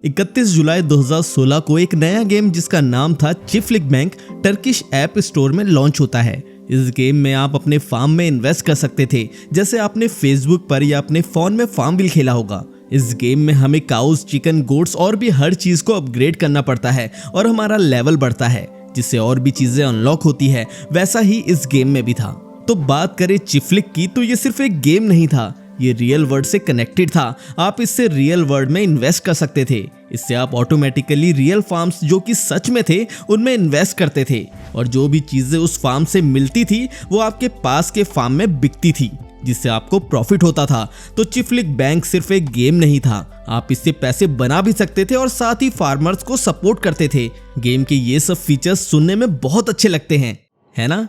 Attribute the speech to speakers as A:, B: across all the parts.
A: 31 जुलाई 2016 को एक नया गेम जिसका नाम था चिफ्लिक बैंक टर्किश ऐप स्टोर में लॉन्च होता है। इस गेम में आप अपने फार्म में इन्वेस्ट कर सकते थे, जैसे आपने फेसबुक पर या अपने फोन में फार्मविल खेला होगा। इस गेम में हमें काउस, चिकन, गोट्स और भी हर चीज को अपग्रेड करना पड़ता है और हमारा लेवल बढ़ता है, जिससे और भी चीजें अनलॉक होती है। वैसा ही इस गेम में भी था। तो बात करें चिफ्लिक की, तो ये सिर्फ एक गेम नहीं था, ये रियल वर्ल्ड से कनेक्टेड था। आप इससे रियल वर्ल्ड में इन्वेस्ट कर सकते थे। इससे आप ऑटोमेटिकली रियल फार्म्स जो कि सच में थे उनमें इन्वेस्ट करते थे, और जो भी चीजें उस फार्म से मिलती थी वो आपके पास के फार्म में बिकती थी, जिससे आपको प्रॉफिट होता था। तो चिफ्लिक बैंक सिर्फ एक गेम नहीं था, आप इससे पैसे बना भी सकते थे और साथ ही फार्मर्स को सपोर्ट करते थे। गेम के ये सब फीचर्स सुनने में बहुत अच्छे लगते हैं, है ना?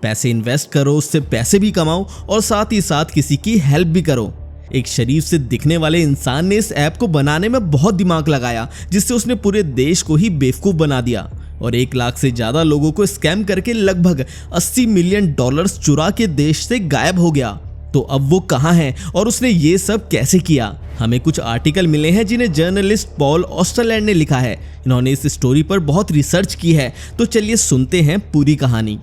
A: पैसे इन्वेस्ट करो, उससे पैसे भी कमाओ और साथ ही साथ किसी की हेल्प भी करो। एक शरीफ से दिखने वाले इंसान ने इस ऐप को बनाने में बहुत दिमाग लगाया, जिससे उसने पूरे देश को ही बेवकूफ बना दिया और 1 लाख से ज्यादा लोगों को स्कैम करके लगभग $80 मिलियन चुरा के देश से गायब हो गया। तो अब वो कहाँ है और उसने ये सब कैसे किया? हमें कुछ आर्टिकल मिले हैं जिन्हें जर्नलिस्ट पॉल ऑस्टरलैंड ने लिखा है। इन्होंने इस स्टोरी पर बहुत रिसर्च की है, तो चलिए सुनते हैं पूरी कहानी।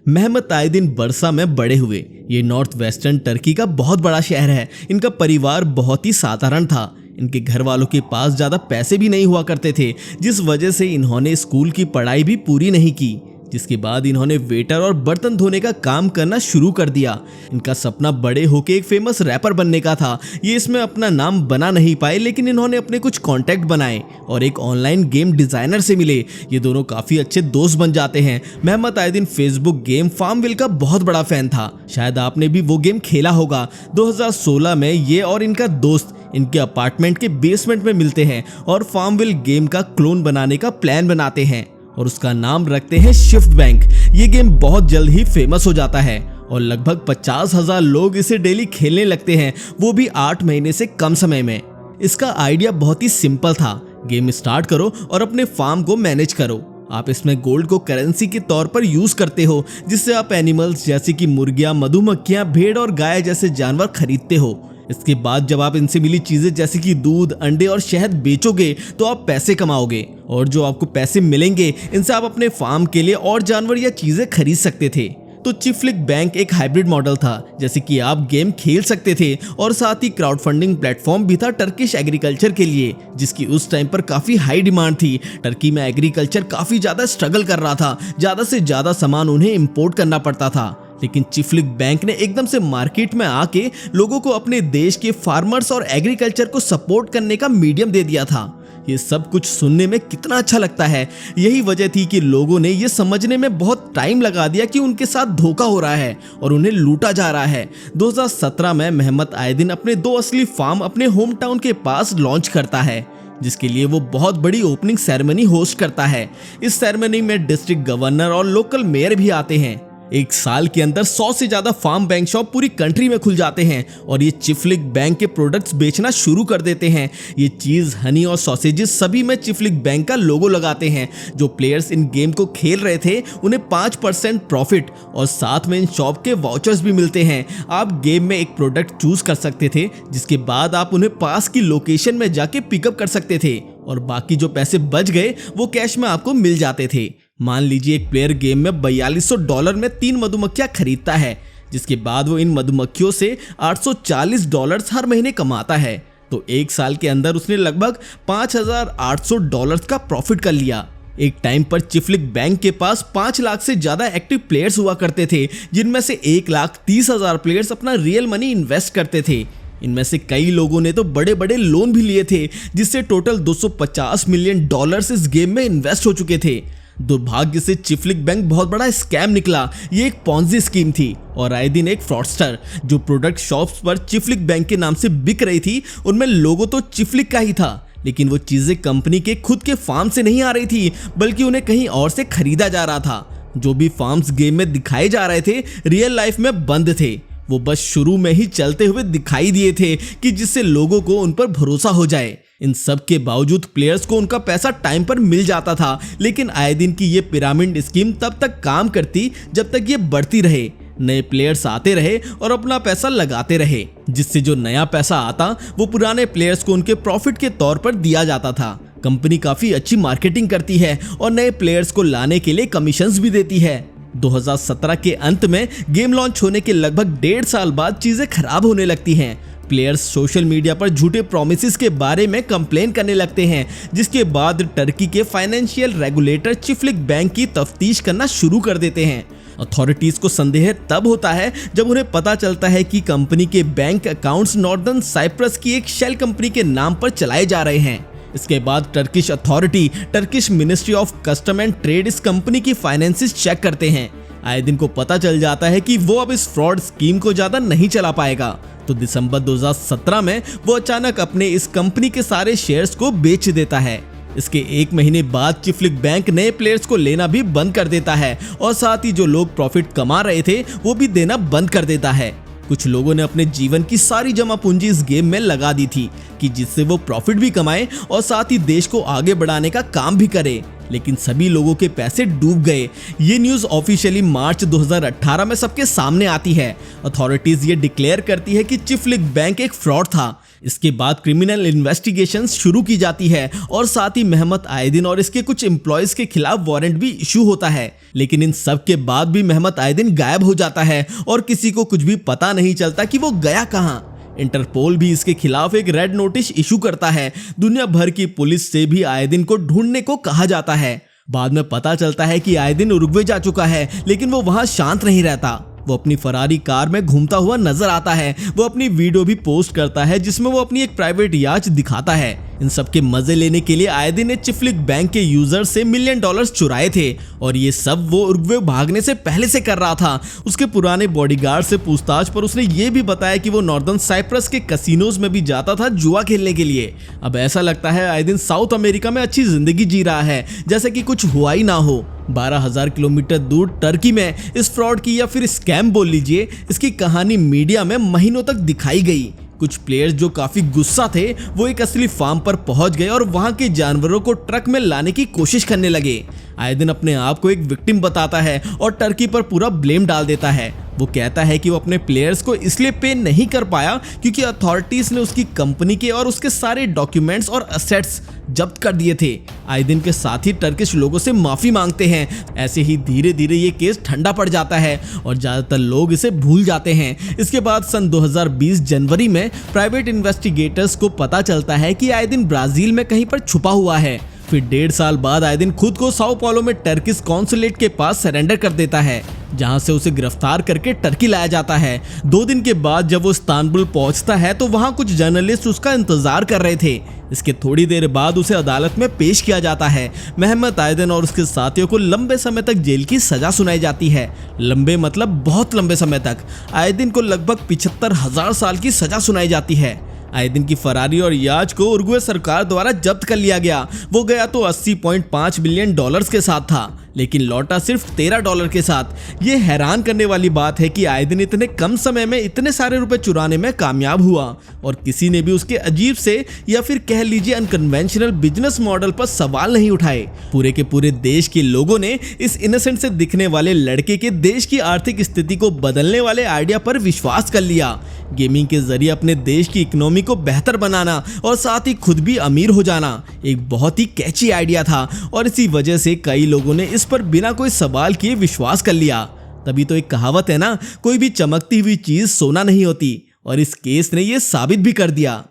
A: मेहमत आयदीन बरसा में बड़े हुए। ये नॉर्थ वेस्टर्न टर्की का बहुत बड़ा शहर है। इनका परिवार बहुत ही साधारण था। इनके घर वालों के पास ज़्यादा पैसे भी नहीं हुआ करते थे, जिस वजह से इन्होंने स्कूल की पढ़ाई भी पूरी नहीं की, जिसके बाद इन्होंने वेटर और बर्तन धोने का काम करना शुरू कर दिया। इनका सपना बड़े होकर एक फेमस रैपर बनने का था। ये इसमें अपना नाम बना नहीं पाए, लेकिन इन्होंने अपने कुछ कॉन्टैक्ट बनाए और एक ऑनलाइन गेम डिजाइनर से मिले। ये दोनों काफी अच्छे दोस्त बन जाते हैं। मेहमत आयदीन फेसबुक गेम फार्मविल का बहुत बड़ा फैन था। शायद आपने भी वो गेम खेला होगा। 2016 में ये और इनका दोस्त इनके अपार्टमेंट के बेसमेंट में मिलते हैं और फार्मविल गेम का क्लोन बनाने का प्लान बनाते हैं और उसका नाम रखते हैं शिफ्ट बैंक। ये गेम बहुत जल्द ही फेमस हो जाता है और लगभग 50,000 लोग इसे डेली खेलने लगते हैं, वो भी 8 महीने से कम समय में। इसका आइडिया बहुत ही सिंपल था। गेम स्टार्ट करो और अपने फार्म को मैनेज करो। आप इसमें गोल्ड को करेंसी के तौर पर यूज करते हो, जिससे आप एनिमल्स जैसे कि मुर्गियां, मधुमक्खियां, भेड़ और गाय जैसे जानवर खरीदते हो। इसके बाद जब आप इनसे मिली चीजें जैसे कि दूध, अंडे और शहद बेचोगे तो आप पैसे कमाओगे, और जो आपको पैसे मिलेंगे इनसे आप अपने फार्म के लिए और जानवर या चीजें खरीद सकते थे। तो चिफ्लिक बैंक एक हाइब्रिड मॉडल था, जैसे कि आप गेम खेल सकते थे और साथ ही क्राउड फंडिंग प्लेटफॉर्म भी था टर्किश एग्रीकल्चर के लिए, जिसकी उस टाइम पर काफी हाई डिमांड थी। टर्की में एग्रीकल्चर काफी ज्यादा स्ट्रगल कर रहा था, ज्यादा से ज्यादा सामान उन्हें इंपोर्ट करना पड़ता था। लेकिन चिफ्लिक बैंक ने एकदम से मार्केट में आके लोगों को अपने देश के फार्मर्स और एग्रीकल्चर को सपोर्ट करने का मीडियम दे दिया था। ये सब कुछ सुनने में कितना अच्छा लगता है। यही वजह थी कि लोगों ने ये समझने में बहुत टाइम लगा दिया कि उनके साथ धोखा हो रहा है और उन्हें लूटा जा रहा है। 2017 में मेहमत आयदीन अपने 2 असली फार्म अपने होम टाउन के पास लॉन्च करता है, जिसके लिए वो बहुत बड़ी ओपनिंग सेरेमनी होस्ट करता है। इस सेरेमनी में डिस्ट्रिक्ट गवर्नर और लोकल मेयर भी आते हैं। 1 साल के अंदर 100 से ज्यादा फार्म बैंक शॉप पूरी कंट्री में खुल जाते हैं और ये चिफ्लिक बैंक के प्रोडक्ट्स बेचना शुरू कर देते हैं। ये चीज, हनी और सॉसेजेस सभी में चिफ्लिक बैंक का लोगो लगाते हैं। जो प्लेयर्स इन गेम को खेल रहे थे उन्हें 5% प्रॉफिट और साथ में इन शॉप के वाउचर्स भी मिलते हैं। आप गेम में एक प्रोडक्ट चूज कर सकते थे, जिसके बाद आप उन्हें पास की लोकेशन में जाके पिकअप कर सकते थे और बाकी जो पैसे बच गए वो कैश में आपको मिल जाते थे। मान लीजिए एक प्लेयर गेम में $4200 में 3 मधुमक्खियां खरीदता है, जिसके बाद वो इन मधुमक्खियों से $840 हर महीने कमाता है। तो 1 साल के अंदर उसने लगभग $5800 का प्रॉफिट कर लिया। एक टाइम पर चिफ्लिक बैंक के पास 5 लाख से ज्यादा एक्टिव प्लेयर्स हुआ करते थे, जिनमें से 1,30,000 प्लेयर्स अपना रियल मनी इन्वेस्ट करते थे। इनमें से कई लोगों ने तो बड़े बड़े लोन भी लिए थे, जिससे टोटल $250 मिलियन इस गेम में इन्वेस्ट हो चुके थे। दुर्भाग्य से चिफ्लिक बैंक बहुत बड़ा स्कैम निकला। ये एक पॉन्जी स्कीम थी और आयदीन एक फ्रॉडस्टर। जो प्रोडक्ट शॉप्स पर चिफ्लिक बैंक के नाम से बिक रही थी उनमें लोगो तो चिफ्लिक का ही था, लेकिन वो चीजें कंपनी के खुद के फार्म से नहीं आ रही थी, बल्कि उन्हें कहीं और से खरीदा जा रहा था। जो भी फार्म्स गेम में दिखाए जा रहे थे रियल लाइफ में बंद थे। वो बस शुरू में ही चलते हुए दिखाई दिए थे कि जिससे लोगों को उन पर भरोसा हो जाए। इन सब के बावजूद प्लेयर्स को उनका पैसा टाइम पर मिल जाता था, लेकिन आए दिन की ये पिरामिड स्कीम तब तक काम करती जब तक ये बढ़ती रहे। नए प्लेयर्स आते रहे और अपना पैसा लगाते रहे, जिससे जो नया पैसा आता वो पुराने प्लेयर्स को उनके प्रॉफिट के तौर पर दिया जाता था। कंपनी काफी अच्छी मार्केटिंग करती है और नए प्लेयर्स को लाने के लिए कमीशंस भी देती है। 2017 के अंत में गेम लॉन्च होने के लगभग 1.5 साल बाद चीजें खराब होने लगती हैं। प्लेयर्स सोशल मीडिया पर झूठे प्रॉमिसेस के बारे में कंप्लेन करने लगते हैं, जिसके बाद टर्की के फाइनेंशियल रेगुलेटर चिफ्लिक बैंक की तफ्तीश करना शुरू कर देते हैं। अथॉरिटीज को संदेह तब होता है जब उन्हें पता चलता है कि कंपनी के बैंक अकाउंट्स नॉर्दर्न साइप्रस की एक शेल कंपनी के नाम पर चलाए जा रहे हैं। इसके बाद Turkish authority, Turkish ministry of custom and trade इस कंपनी की फाइनेंसेस चेक करते हैं। आए दिन को पता चल जाता है कि वो अब इस फ्रॉड स्कीम को ज्यादा नहीं चला पाएगा, तो दिसंबर 2017 में वो अचानक अपने इस कंपनी के सारे शेयर्स को बेच देता है। इसके 1 महीने बाद चिफ्लिक बैंक नए प्लेयर्स को लेना भी बंद कर देता है और साथ ही जो लोग प्रॉफिट कमा रहे थे वो भी देना बंद कर देता है। कुछ लोगों ने अपने जीवन की सारी जमा पूंजी इस गेम में लगा दी थी कि जिससे वो प्रॉफिट भी कमाए और साथ ही देश को आगे बढ़ाने का काम भी करे, लेकिन सभी लोगों के पैसे डूब गए। ये न्यूज़ ऑफिशियली मार्च 2018 में सबके सामने आती है। अथॉरिटीज ये डिक्लेयर करती है कि चिफ्लिक बैंक एक फ्रॉड था। इसके बाद क्रिमिनल इन्वेस्टिगेशन शुरू की जाती है और साथ ही मेहमत आयदिन और इसके कुछ एम्प्लॉयज के खिलाफ वारंट भी इशू होता है। लेकिन इन सब के बाद भी मेहमत आयदिन गायब हो जाता है और किसी को कुछ भी पता नहीं चलता कि वो गया कहाँ। इंटरपोल भी इसके खिलाफ एक रेड नोटिस इशू करता है। दुनिया भर की पुलिस से भी आयदिन को ढूंढने को कहा जाता है। बाद में पता चलता है कि आयदिन उरुग्वे जा चुका है, लेकिन वो वहां शांत नहीं रहता। वो अपनी फरारी कार में घूमता हुआ नजर आता है। वो अपनी वीडियो भी पोस्ट करता है जिसमें वो अपनी एक प्राइवेट याच दिखाता है। इन सब के मजे लेने के लिए आयदिन ने चिफ्लिक बैंक के यूजर से $1 मिलियन चुराए थे और ये सब वो उरुग्वे भागने से पहले से कर रहा था। उसके पुराने बॉडीगार्ड से पूछताछ पर उसने ये भी बताया कि वो नॉर्दर्न साइप्रस के कैसीनोज में भी जाता था जुआ खेलने के लिए। अब ऐसा लगता है आयदिन साउथ अमेरिका में अच्छी जिंदगी जी रहा है, जैसे कि कुछ हुआ ही ना हो। 12,000 किलोमीटर दूर टर्की में इस फ्रॉड की या फिर स्कैम बोल लीजिए, इसकी कहानी मीडिया में महीनों तक दिखाई गई। कुछ प्लेयर्स जो काफी गुस्सा थे वो एक असली फार्म पर पहुंच गए और वहां के जानवरों को ट्रक में लाने की कोशिश करने लगे। आयदिन अपने आप को एक विक्टिम बताता है और टर्की पर पूरा ब्लेम डाल देता है। वो कहता है कि वो अपने प्लेयर्स को इसलिए पे नहीं कर पाया क्योंकि अथॉरिटीज ने उसकी कंपनी के और उसके सारे डॉक्यूमेंट्स और असेट्स जब्त कर दिए थे। आयदिन के साथ ही टर्किश लोगों से माफी मांगते हैं। ऐसे ही धीरे धीरे ये केस ठंडा पड़ जाता है और ज्यादातर लोग इसे भूल जाते हैं। इसके बाद सन 2020 जनवरी में प्राइवेट इन्वेस्टिगेटर्स को पता चलता है कि आयदिन ब्राजील में कहीं पर छुपा हुआ है। फिर 1.5 साल बाद आयदिन खुद को साओ पाउलो में टर्किश कॉन्सुलेट के पास सरेंडर कर देता है, जहां से उसे गिरफ्तार करके टर्की लाया जाता है। 2 दिन के बाद जब वो इस्तांबुल पहुंचता है तो वहां कुछ जर्नलिस्ट उसका इंतजार कर रहे थे। इसके थोड़ी देर बाद उसे अदालत में पेश किया जाता है। मेहमत आयदिन और उसके साथियों को लंबे समय तक जेल की सजा सुनाई जाती है। लंबे मतलब बहुत लंबे समय तक। आयदिन को लगभग 75,000 साल की सजा सुनाई जाती है। आयदिन की फरारी और याच को उरुग्वे सरकार द्वारा जब्त कर लिया गया। वो गया तो $80.5 मिलियन के साथ था, लेकिन लौटा सिर्फ $13 के साथ। ये हैरान करने वाली बात है कि आयदिन इतने कम समय में इतने सारे रुपए चुराने में कामयाब हुआ और किसी ने भी उसके अजीब से या फिर कह लीजिए अनकन्वेंशनल बिजनेस मॉडल पर सवाल नहीं उठाए। पूरे के पूरे देश के लोगों ने इस इनोसेंट से दिखने वाले लड़के के देश की आर्थिक स्थिति को बदलने वाले आइडिया पर विश्वास कर लिया। गेमिंग के जरिए अपने देश की इकोनॉमी को बेहतर बनाना और साथ ही खुद भी अमीर हो जाना एक बहुत ही कैची आइडिया था और इसी वजह से कई लोगों ने इस पर बिना कोई सवाल किए विश्वास कर लिया। तभी तो एक कहावत है ना, कोई भी चमकती हुई चीज सोना नहीं होती, और इस केस ने यह साबित भी कर दिया।